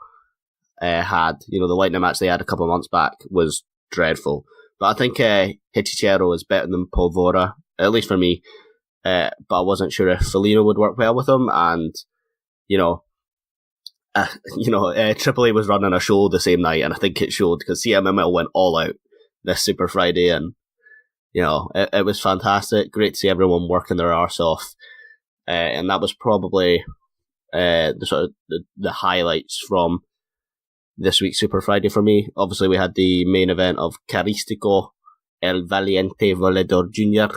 S6: had. The Lightning match they had a couple of months back was dreadful. But I think Hechicero is better than Polvora, at least for me. But I wasn't sure if Felino would work well with him. And, Triple A was running a show the same night, and I think it showed because CMML went all out this Super Friday, and it was fantastic. Great to see everyone working their arse off, and that was probably the highlights from this week's Super Friday for me. Obviously, we had the main event of Caristico El Valiente Volador Jr.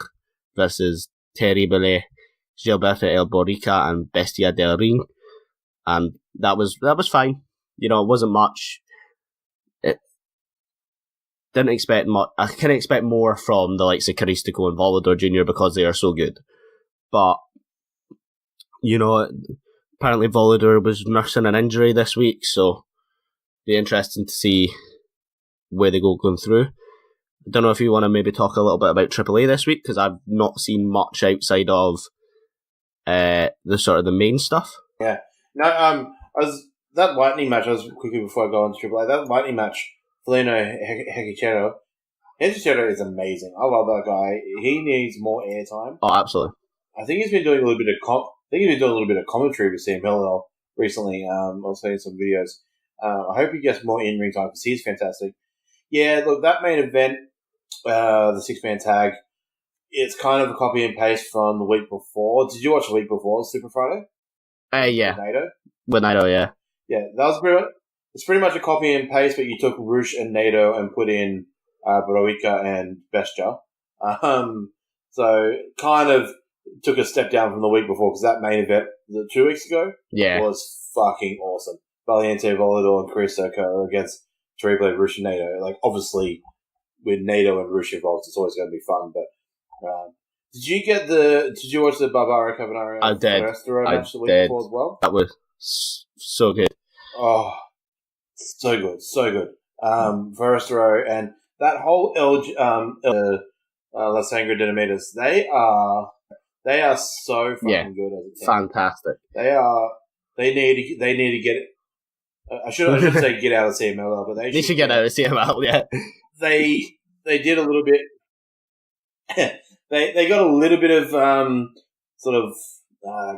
S6: versus Terrible Gilberto El Borica and Bestia del Ring, and that was fine. It wasn't much. Didn't expect much. I can expect more from the likes of Caristico and Volador Jr. because they are so good. But apparently Volador was nursing an injury this week, so be interesting to see where they go going through. I don't know if you want to maybe talk a little bit about AAA this week, because I've not seen much outside of the main stuff.
S5: Yeah. No, that Lightning match, I was quickly before I go on to AAA, that Lightning match, Felino Hechicero is amazing. I love that guy. He needs more airtime.
S6: Oh, absolutely.
S5: I think he's been doing a little bit of commentary with CMLL recently. I was seeing some videos. I hope he gets more in-ring time because he's fantastic. Yeah, look, that main event, the six-man tag, it's kind of a copy and paste from the week before. Did you watch the week before Super Friday?
S6: Yeah.
S5: With
S6: Naito, yeah.
S5: Yeah, that was it's pretty much a copy and paste, but you took Rush and Naito and put in Boroika and Bestia. So kind of took a step down from the week before because that main event 2 weeks ago was fucking awesome. Valiente, Volador, and Caristico against Terrible, Rush, and Naito. Like, obviously, with Naito and Rush involved, it's always going to be fun. But did you watch the Barbaro Cavanaro
S6: match the week before as well? That was so good.
S5: Oh, so good, so good. Verestero and that whole La Sangre Dinamitas, they are so fucking good as a team.
S6: Fantastic.
S5: They need to get it. I should say get out of CMLL, but they
S6: should get out of CMLL. Yeah,
S5: they did a little bit. they got a little bit of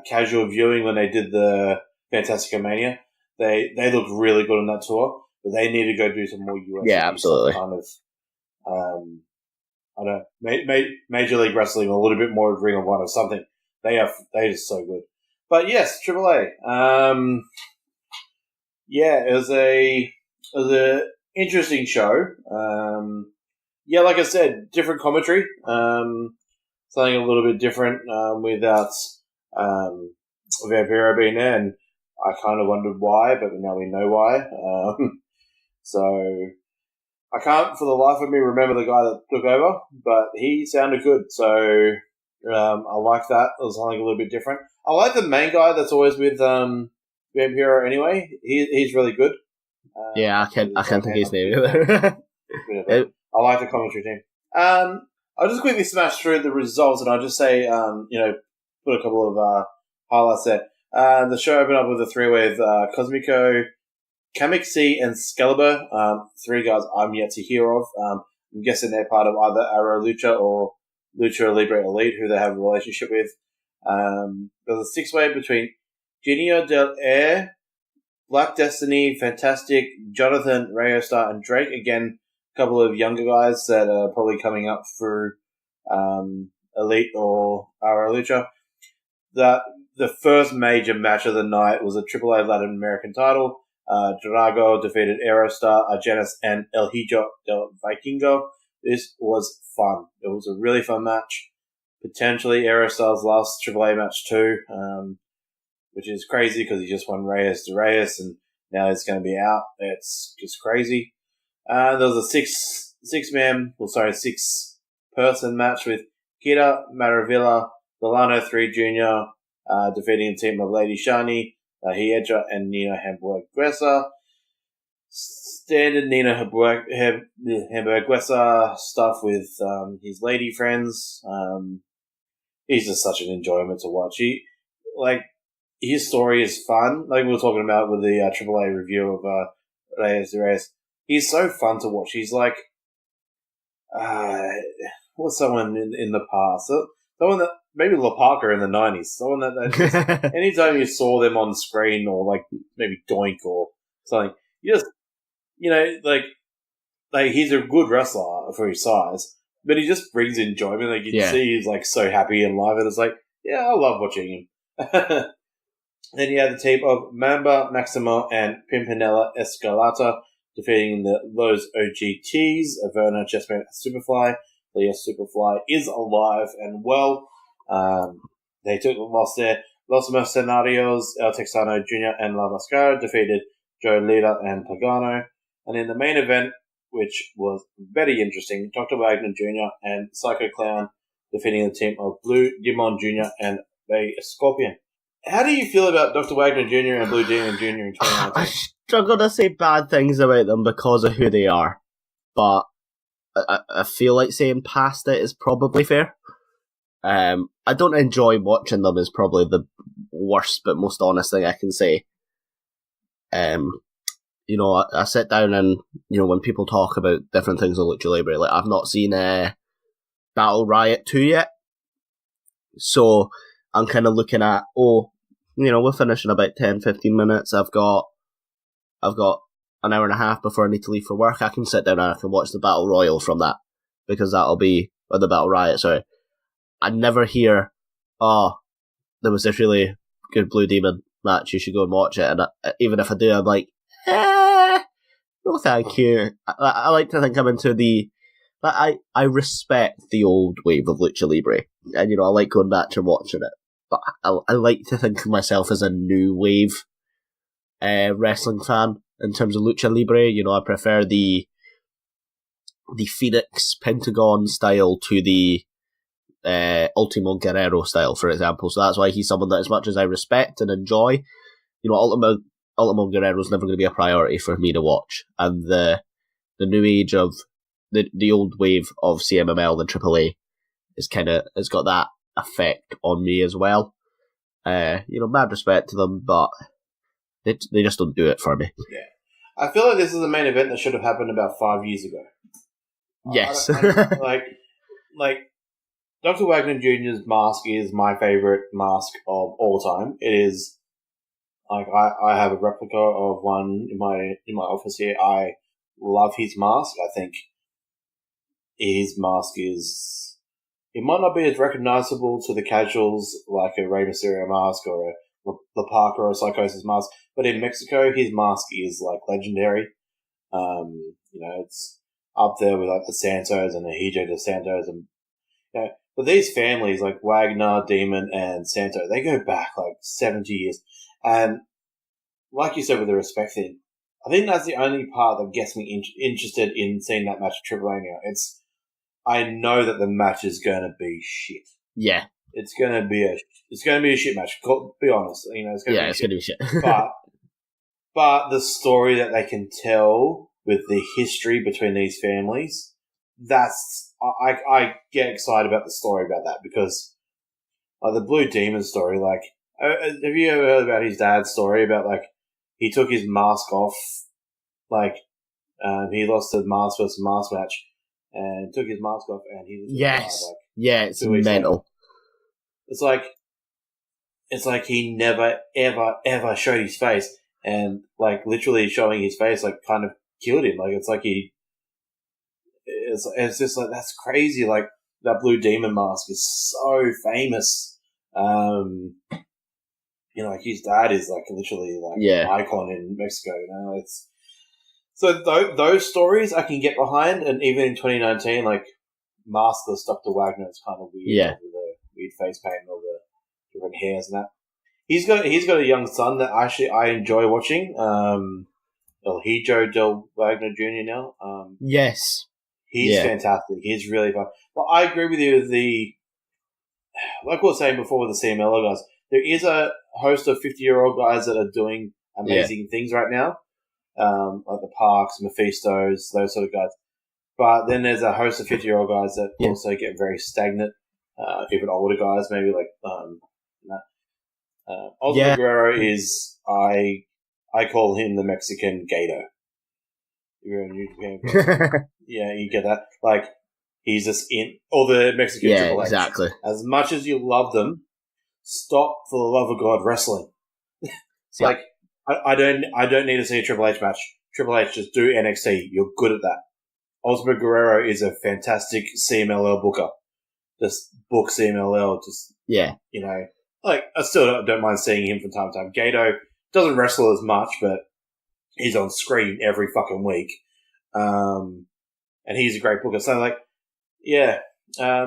S5: casual viewing when they did the Fantastica Mania. They looked really good on that tour, but they need to go do some more US.
S6: Yeah, absolutely.
S5: Kind of, I don't know, Major League Wrestling, a little bit more of Ring of Honor or something. They are just so good. But yes, AAA. It was a interesting show. Like I said, different commentary. Something a little bit different without Vampiro being there, and I kind of wondered why, but now we know why. So I can't for the life of me remember the guy that took over, but he sounded good. So I like that. It was something a little bit different. I like the main guy that's always with Vampiro anyway. He's really good.
S6: Yeah, I can't think of his name either.
S5: I like the commentary team. I'll just quickly smash through the results, and I'll just say, put a couple of highlights there. The show opened up with a three-way with Cosmico, Kamixi, and Excalibur. Three guys I'm yet to hear of. I'm guessing they're part of either Arrow Lucha or Lucha Libre Elite, who they have a relationship with. There's a six-way between Genio Del Air, Black Destiny, Fantastic, Jonathan, Rayo Star, and Drake. Again, a couple of younger guys that are probably coming up through Elite or Arrow Lucha. The first major match of the night was a AAA Latin American title. Drago defeated Aerostar, Argenis, and El Hijo del Vikingo. This was fun. It was a really fun match. Potentially Aerostar's last AAA match too, which is crazy because he just won Reyes to Reyes and now he's going to be out. It's just crazy. There was a six-person match with Kira Maravilla, Delano 3 Jr., defeating a team of Lady Shani, Hiedra, and Nina Hamburguesa. Standard Nina Hamburguesa stuff with his lady friends. He's just such an enjoyment to watch. His story is fun. Like we were talking about with the AAA review of Reyes de Reyes. He's so fun to watch. He's like, what's someone in the past? Someone that, maybe La Parker in the 90s. Someone that just, anytime you saw them on screen or like maybe Doink or something, you just, like he's a good wrestler for his size, but he just brings enjoyment. Like you can see he's like so happy and live, and it's like, yeah, I love watching him. Then you have the team of Mamba, Maximo, and Pimpinella Escalata defeating the Los OGTs, Averna, Chessman, and Superfly. So yes, Superfly is alive and well. They took the loss there. Los Mercenarios, El Texano Jr. and La Mascara defeated Joe Lida and Pagano. And in the main event, which was very interesting, Dr. Wagner Jr. and Psycho Clown defeating the team of Blue Demon Jr. and Bay Scorpion. How do you feel about Dr. Wagner Jr. and Blue Demon Jr. in 2019?
S6: I struggle to say bad things about them because of who they are, but I feel like saying past it is probably fair. I don't enjoy watching them is probably the worst but most honest thing I can say. I sit down and, when people talk about different things on Lucha Libre, like I've not seen Battle Riot 2 yet. So I'm kind of looking at, we're finishing about 10-15 minutes. I've got an hour and a half before I need to leave for work. I can sit down and I can watch the Battle Royal from that, because that'll be, or the Battle Riot, sorry. I never hear, there was this really good Blue Demon match, you should go and watch it. And even if I do, I'm like, no thank you. I like to think I'm into I respect the old wave of Lucha Libre. And, I like going back and watching it. But I like to think of myself as a new wave wrestling fan in terms of Lucha Libre. I prefer the Phoenix Pentagon style to the Ultimo Guerrero style, for example. So that's why he's someone that, as much as I respect and enjoy, Ultimo Guerrero's never going to be a priority for me to watch. And the new age of the old wave of CMML and AAA has got that effect on me as well. Mad respect to them, but they just don't do it for me.
S5: Yeah. I feel like this is a main event that should have happened about 5 years ago.
S6: Yes.
S5: Like Dr. Wagner Jr.'s mask is my favorite mask of all time. It is like I have a replica of one in my office here. I love his mask. I think his mask is, it might not be as recognizable to the casuals like a Rey Mysterio mask or a La Parker or a Psychosis mask, but in Mexico his mask is like legendary. It's up there with like the Santos and the Hijo de Santos, and but these families like Wagner, Demon, and Santo, they go back like 70 years. And like you said with the respect thing, I think that's the only part that gets me interested in seeing that match at Triple A now. I know that the match is going to be shit.
S6: Yeah.
S5: It's going to be a shit match. Be honest, it's going to be shit. But the story that they can tell with the history between these families, I get excited about the story about that because the Blue Demon story, have you ever heard about his dad's story about he took his mask off, he lost the mask versus mask match and took his mask off and he
S6: it's mental.
S5: Later. It's like he never ever ever showed his face. And, literally showing his face, kind of killed him. It's just that's crazy. That Blue Demon mask is so famous. His dad is, literally, an icon in Mexico, So those stories I can get behind. And even in 2019, maskless Dr. Wagner is kind of weird.
S6: Yeah.
S5: With the weird face paint and all the different hairs and that. He's got a young son that actually I enjoy watching. El Hijo del Wagner Jr. now.
S6: Yes.
S5: He's fantastic. He's really fun. Well, I agree with you. Like we were saying before with the CMLO guys, there is a host of 50-year-old guys that are doing amazing things right now. Like the Parks, Mephistos, those sort of guys. But then there's a host of 50-year-old guys that also get very stagnant. Even older guys, maybe Oscar Guerrero is, I call him the Mexican Gato. Yeah, you get that? He's just in all the Mexican Triple H.
S6: Exactly.
S5: As much as you love them, stop for the love of God wrestling. I don't need to see a Triple H match. Triple H, just do NXT. You're good at that. Oscar Guerrero is a fantastic CMLL booker. Just book CMLL. I still don't mind seeing him from time to time. Gato doesn't wrestle as much, but he's on screen every fucking week. And he's a great booker. So, but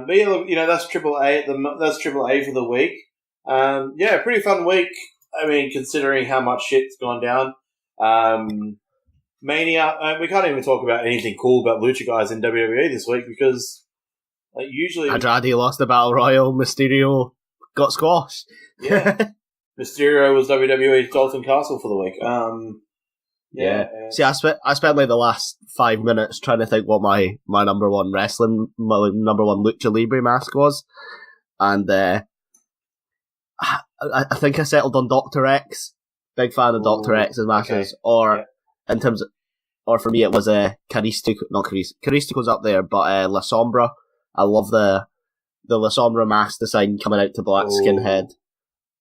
S5: look, that's Triple A. That's Triple A for the week. Pretty fun week. I mean, considering how much shit's gone down. Mania, we can't even talk about anything cool about Lucha guys in WWE this week because usually...
S6: Andrade lost the Battle Royal, Mysterio got squashed.
S5: Yeah. Mysterio was WWE's Dalton Castle for the week.
S6: See, I spent the last 5 minutes trying to think what my number one Lucha Libre mask was. And I think I settled on Dr. X. Big fan of Dr. X's matches.
S5: Okay.
S6: Or for me it was Caristico. Not Caristico. Caristico's up there, but La Sombra. I love the La Sombra mask design coming out to black skinhead.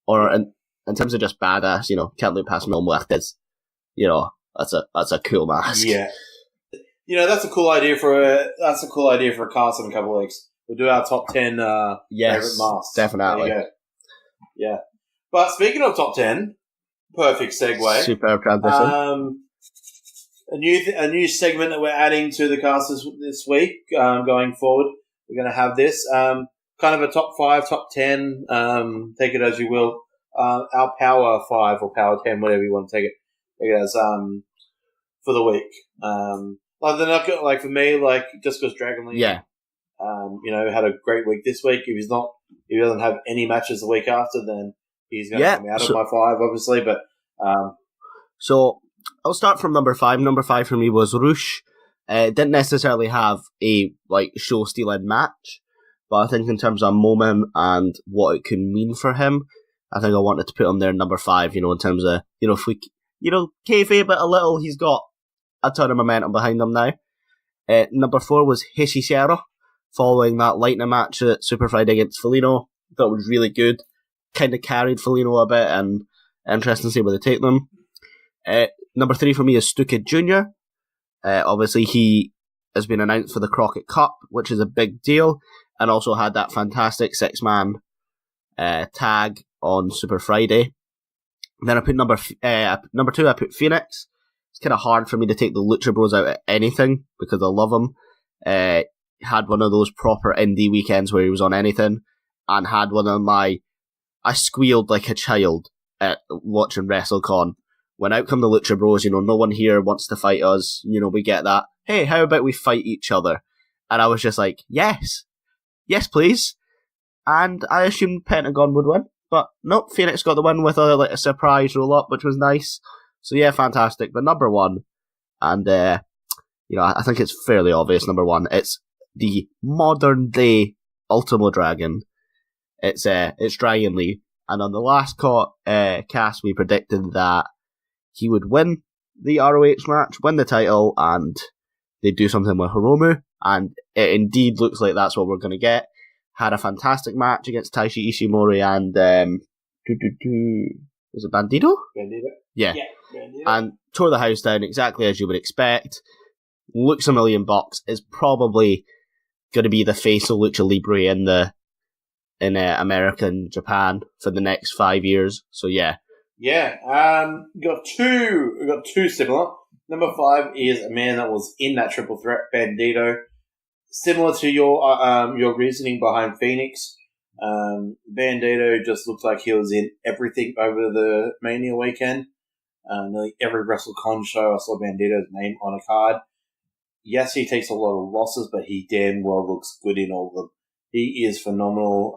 S6: Or in terms of just badass, can't look past Mil Muertes. That's a cool mask.
S5: Yeah. That's a cool idea for a cast in a couple of weeks. We'll do our top 10 favorite masks.
S6: Definitely.
S5: There you go. Yeah. But speaking of top 10, perfect segue.
S6: Superb transition.
S5: A new segment that we're adding to the cast this week, going forward. We're going to have this, kind of a top 5, top 10, take it as you will. Our power 5 or power 10, whatever you want to take it as, for the week. They're not good, for me, just because Dragon Lee, had a great week this week. If he doesn't have any matches the week after, then he's going to come out of my 5, obviously. But
S6: so I'll start from number 5. Number 5 for me was Roosh. It didn't necessarily have a show-stealing match, but I think in terms of moment and what it could mean for him, I think I wanted to put him there number 5. In terms of if we kayfabe it a little, he's got a ton of momentum behind him now. Number 4 was Hechicero, following that Lightning match at Super Friday against Felino. I thought it was really good. Kind of carried Felino a bit, and interesting to see where they take them. Number 3 for me is Stuka Jr. Obviously, he has been announced for the Crockett Cup, which is a big deal, and also had that fantastic 6-man tag on Super Friday. Then I put number 2, I put Phoenix. It's kind of hard for me to take the Lucha Bros out of anything because I love him. Had one of those proper indie weekends where he was on anything, and had one of I squealed like a child at watching WrestleCon when out come the Lucha Bros, no one here wants to fight us. We get that. Hey, how about we fight each other? And I was just like, yes, please. And I assumed Pentagon would win, but nope, Phoenix got the win with a surprise roll up, which was nice. So yeah, fantastic. But number one, and I think it's fairly obvious. Number one, it's the modern day Ultimo Dragon. It's Dragon Lee, and on the last cast, we predicted that he would win the ROH match, win the title, and they'd do something with Hiromu, and it indeed looks like that's what we're going to get. Had a fantastic match against Taishi Ishimori and was it Bandito?
S5: Bandito?
S6: Yeah.
S5: Bandito.
S6: And tore the house down exactly as you would expect. Looks $1 million. Is probably going to be the face of Lucha Libre in America and Japan for the next 5 years. So yeah.
S5: Yeah. We got two similar. Number 5 is a man that was in that triple threat, Bandito. Similar to your reasoning behind Phoenix, Bandito just looked like he was in everything over the Mania weekend. Nearly every WrestleCon show I saw Bandito's name on a card. Yes, he takes a lot of losses, but he damn well looks good in all of them. He is phenomenal.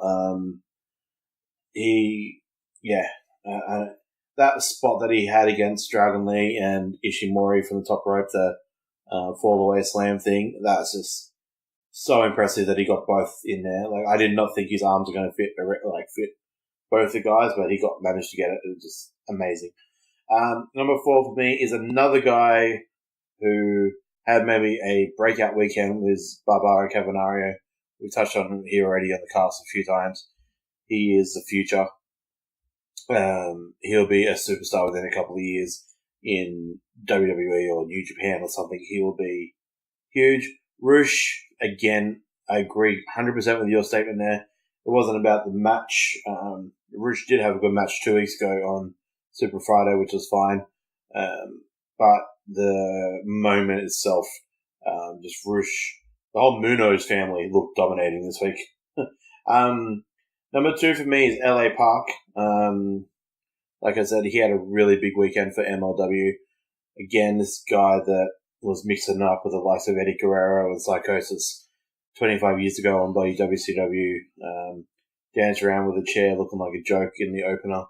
S5: That spot that he had against Dragon Lee and Ishimori from the top rope, the fall away slam thing, that's just so impressive that he got both in there. Like, I did not think his arms were going to fit both the guys, but he managed to get it. It was just amazing. Number 4 for me is another guy who had maybe a breakout weekend with Barbaro Cavernario. We touched on him here already on the cast a few times. He is the future. He'll be a superstar within a couple of years in WWE or New Japan or something. He will be huge. Rush, again, I agree 100% with your statement there. It wasn't about the match. Rush did have a good match 2 weeks ago on Super Friday, which was fine. But the moment itself, just Rush, the whole Munoz family looked dominating this week. Number 2 for me is LA Park. Like I said, he had a really big weekend for MLW. Again, this guy that was mixing up with the likes of Eddie Guerrero and Psychosis 25 years ago on WCW. Danced around with a chair looking like a joke in the opener.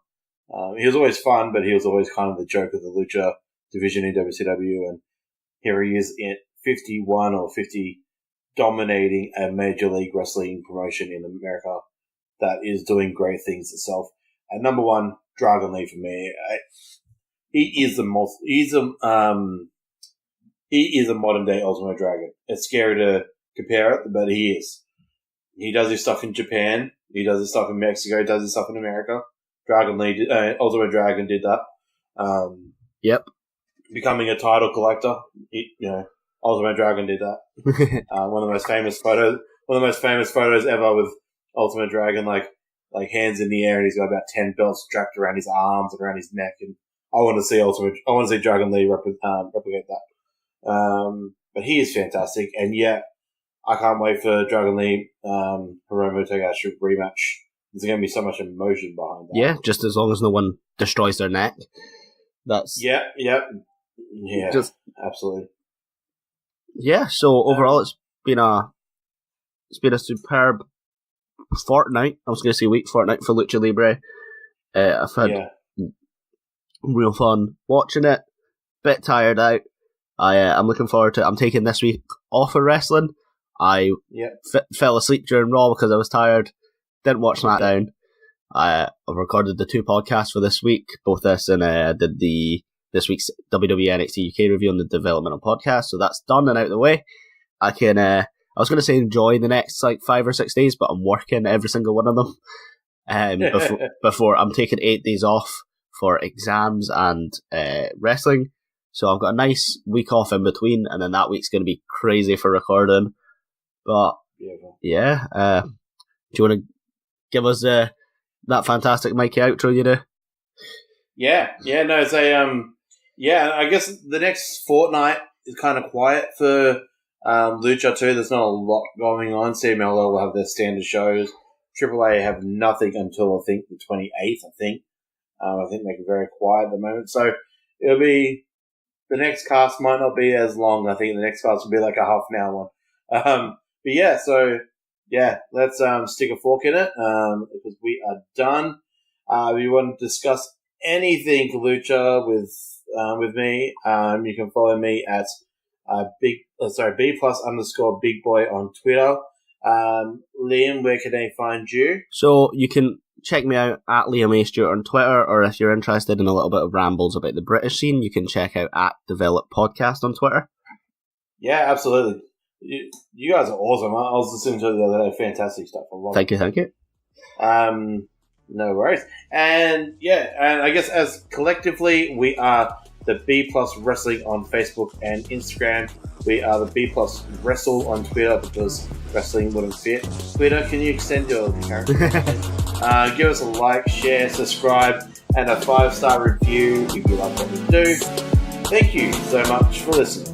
S5: He was always fun, but he was always kind of the joke of the Lucha division in WCW. And here he is at 51 or 50, dominating a major league wrestling promotion in America that is doing great things itself. And number 1, Dragon Lee for me. He is a modern day Ultimo Dragon. It's scary to compare it, but he is. He does his stuff in Japan. He does his stuff in Mexico. He does his stuff in America. Ultimo Dragon did that.
S6: Yep.
S5: Becoming a title collector. Ultimo Dragon did that. One of the most famous photos ever with Ultimo Dragon, like hands in the air, and he's got about 10 belts strapped around his arms and around his neck. And I want to see Dragon Lee replicate that. But he is fantastic, and yeah, I can't wait for Dragon Lee Hiromu Takahashi rematch. There's going to be so much emotion behind that.
S6: Yeah, just as long as no one destroys their neck. That's
S5: yeah, absolutely.
S6: Yeah. So overall, it's been a superb fortnight. I was going to say fortnight for Lucha Libre. I've had real fun watching it. Bit tired out. I'm looking forward to it. I'm taking this week off of wrestling. I fell asleep during Raw because I was tired. Didn't watch SmackDown. I've recorded the 2 podcasts for this week, both this and did this week's WWE NXT UK review on the developmental podcast. So that's done and out of the way. I can. I was going to say enjoy the next 5 or 6 days, but I'm working every single one of them. Before I'm taking 8 days off for exams and wrestling. So I've got a nice week off in between, and then that week's going to be crazy for recording. But yeah, do you want to give us that fantastic Mikey outro you do?
S5: I guess the next fortnight is kind of quiet for Lucha too. There's not a lot going on. CMLL will have their standard shows. AAA have nothing until I think the 28th. I think they're very quiet at the moment. So it'll be the next cast might not be as long. I think the next cast will be like a half an hour one. But yeah, so yeah, let's stick a fork in it because we are done. If you want to discuss anything Lucha with me, you can follow me at B+_big boy on Twitter. Liam, where can they find you?
S6: So you can check me out at Liam A. Stewart on Twitter, or if you're interested in a little bit of rambles about the British scene, you can check out at Develop Podcast on Twitter.
S5: Yeah, absolutely. You guys are awesome. I was listening to it the other day. Fantastic stuff. I love
S6: Thank you.
S5: No worries. And yeah, and I guess as collectively, we are the B Plus Wrestling on Facebook and Instagram. We are the B Plus Wrestle on Twitter because wrestling wouldn't fit Twitter. Can you extend your character? Give us a like, share, subscribe, and a 5-star review if you like what we do. Thank you so much for listening.